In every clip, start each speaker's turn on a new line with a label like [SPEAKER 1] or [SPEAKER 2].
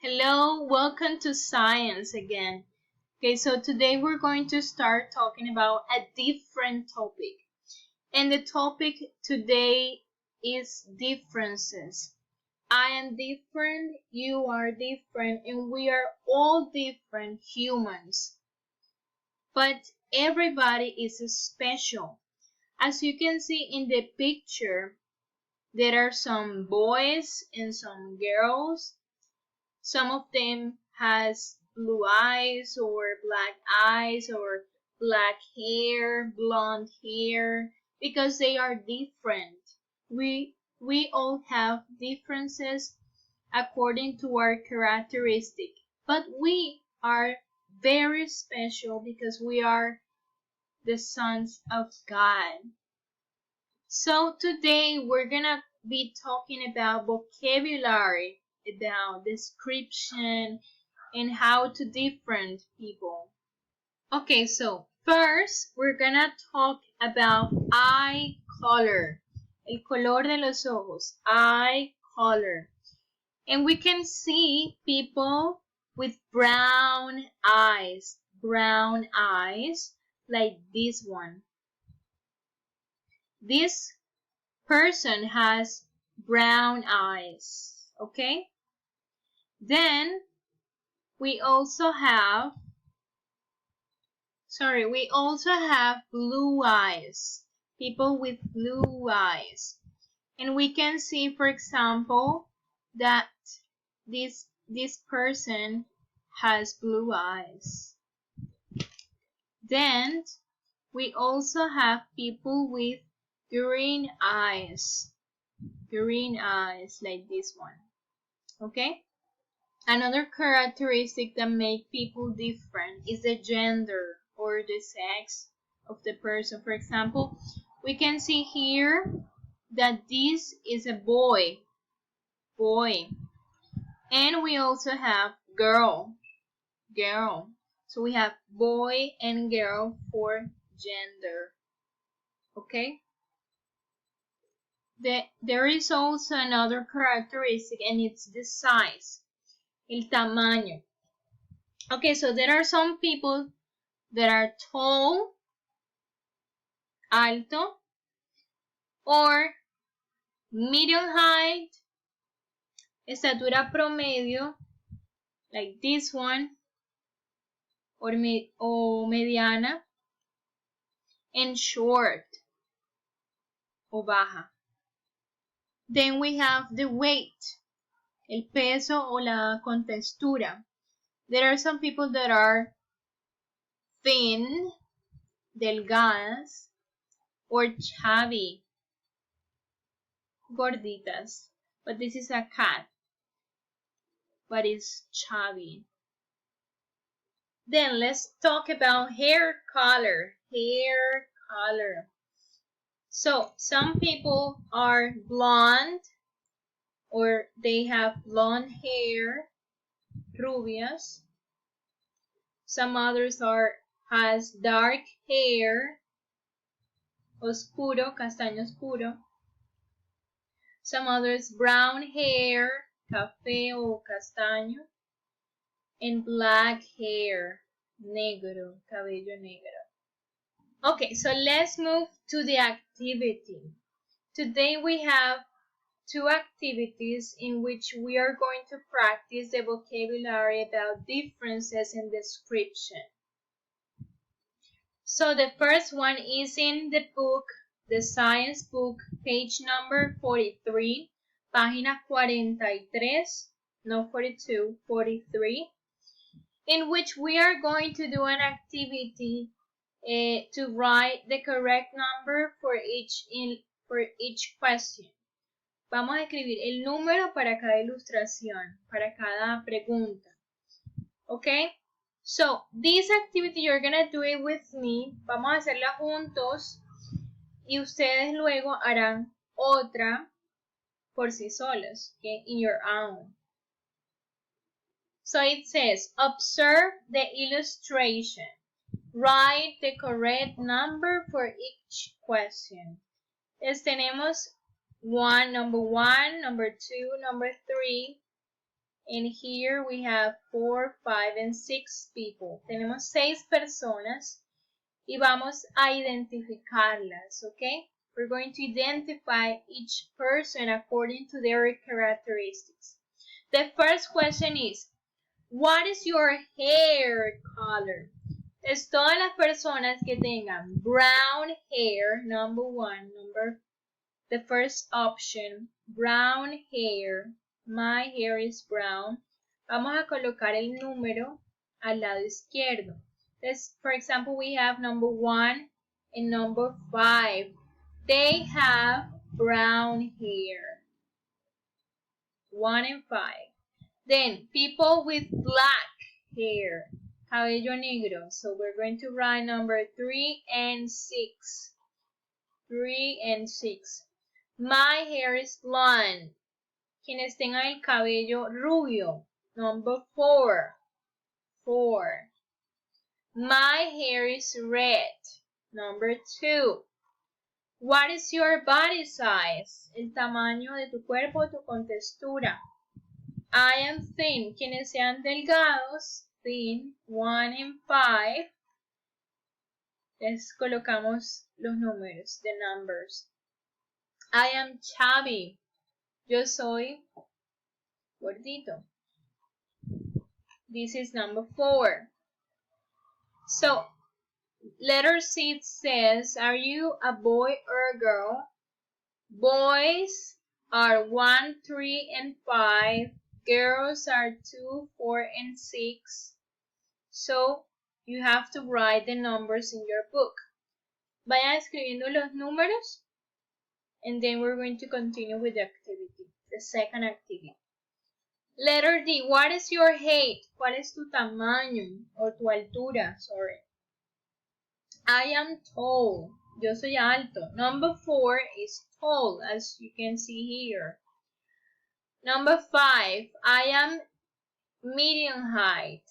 [SPEAKER 1] Hello, welcome to Science again. Okay, so today we're going to start talking about a different topic. And the topic today is differences. I am different, you are different, and we are all different humans. But everybody is special. As you can see in the picture, there are some boys and some girls. Some of them has blue eyes or black hair, blonde hair, because they are different. We all have differences according to our characteristic, but we are very special because we are the sons of God. So today we're gonna be talking about vocabulary, about description, and how to different people. Okay, so first we're gonna talk about eye color, el color de los ojos, eye color. And we can see people with brown eyes, like this one. This person has brown eyes, okay? Then we also have blue eyes, people with blue eyes. And we can see, for example, that this person has blue eyes. Then we also have people with green eyes like this one, okay? Another characteristic that make people different is the gender or the sex of the person. For example, we can see here that this is a boy, and we also have girl. So we have boy and girl for gender, okay? There is also another characteristic, and it's the size, el tamaño. Okay, so there are some people that are tall, alto, or medium height, estatura promedio, like this one, or mediana, and short, o baja. Then we have the weight, el peso o la contextura. There are some people that are thin, delgadas, or chubby, gorditas. But this is a cat, but it's chubby. Then let's talk about hair color. So some people are blonde, or they have blonde hair, rubias. Some others has dark hair, oscuro, castaño oscuro. Some others brown hair, café o castaño, and black hair, negro, cabello negro. Okay, so let's move to the activity. Today we have two activities in which we are going to practice the vocabulary about differences in description. So the first one is in the book, the science book, page number 43, página 43, no 42, 43, in which we are going to do an activity to write the correct number for each question. Vamos a escribir el número para cada ilustración, para cada pregunta. Okay? So, this activity you're gonna do it with me. Vamos a hacerla juntos y ustedes luego harán otra por sí solos, okay? In your own. So it says, observe the illustration. Write the correct number for each question. Entonces tenemos number one, number two, number three, And here we have 4, 5, and 6 people. Tenemos 6 personas y vamos a identificarlas, okay? We're going to identify each person according to their characteristics. The first question is, what is your hair color? Es todas las personas que tengan brown hair, number 1, the first option, brown hair. My hair is brown. Vamos a colocar el número al lado izquierdo. Entonces, for example, we have number 1 and number 5. They have brown hair. 1 and 5. Then, people with black hair. Cabello negro. So, we're going to write number 3 and 6. 3 and 6. My hair is blonde. Quienes tengan el cabello rubio. Number 4. 4. My hair is red. Number 2. What is your body size? El tamaño de tu cuerpo, tu contextura. I am thin. Quienes sean delgados. Thin. 1 and 5. Les colocamos los números, the numbers. I am chubby. Yo soy gordito. This is number 4. So, letter C says, are you a boy or a girl? Boys are 1, 3, and 5. Girls are 2, 4, and 6. So, you have to write the numbers in your book. Vayan escribiendo los números. And then we're going to continue with the activity, the second activity. Letter D, what is your height? ¿Cuál es tu tamaño? O tu altura, sorry. I am tall. Yo soy alto. Number 4 is tall, as you can see here. Number 5, I am medium height.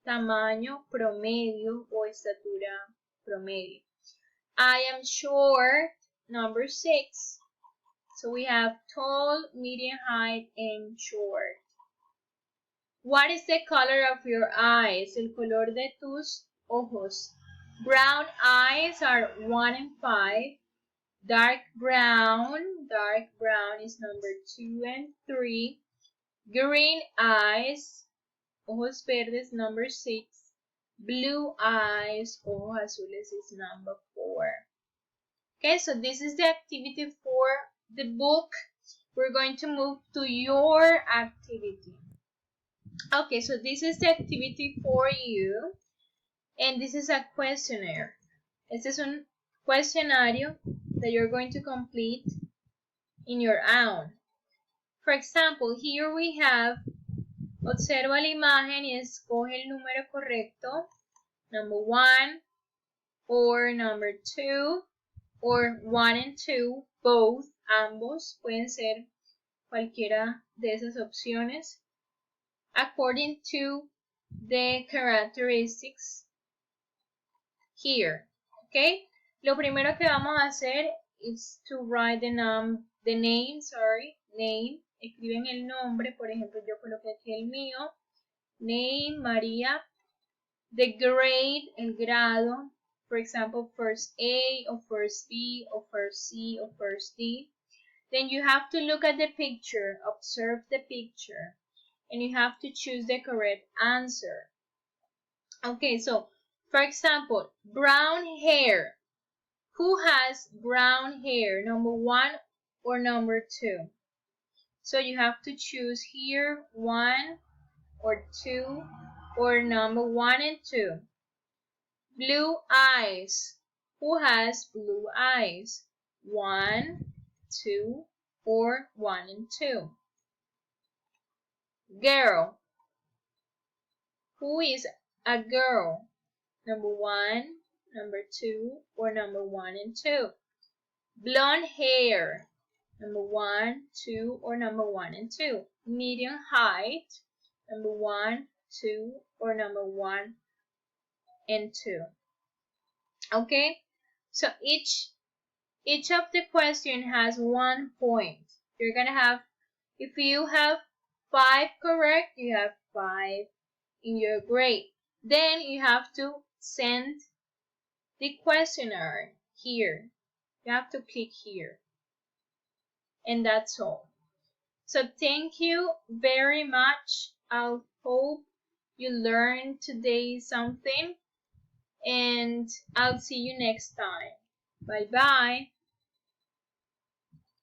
[SPEAKER 1] Tamaño promedio o estatura promedio. I am short. Number 6. So we have tall, medium height, and short. What is the color of your eyes? El color de tus ojos. Brown eyes are 1 and 5. Dark brown is number 2 and 3. Green eyes, ojos verdes, number 6. Blue eyes, ojos azules is number 4. Okay, so this is the activity for the book. We're going to move to your activity. Okay, so this is the activity for you. And this is a questionnaire. Este es un cuestionario that you're going to complete in your own. For example, here we have, observa la imagen y escoge el número correcto. Number 1 or number 2. Or 1 and 2, both, ambos, pueden ser cualquiera de esas opciones, according to the characteristics here, okay? Lo primero que vamos a hacer is to write the name, escriben el nombre, por ejemplo, yo coloqué aquí el mío, name, María, the grade, el grado, for example, first A or first B or first C or first D. Then you have to look at the picture, observe the picture, and you have to choose the correct answer. Okay, so for example, brown hair. Who has brown hair? Number 1 or number 2? So you have to choose here 1 or 2 or number 1 and 2. Blue eyes. Who has blue eyes? 1, 2, or 1 and 2. Girl. Who is a girl? Number 1, number 2, or number 1 and 2. Blonde hair. Number 1, 2, or number 1 and 2. Medium height. Number 1, 2, or number 1 and 2. Okay, so each of the question has 1 point. You're gonna have, if you have 5 correct, you have 5 in your grade. Then you have to send the questionnaire here. You have to click here. And that's all. So thank you very much. I hope you learned today something. And I'll see you next time. Bye bye.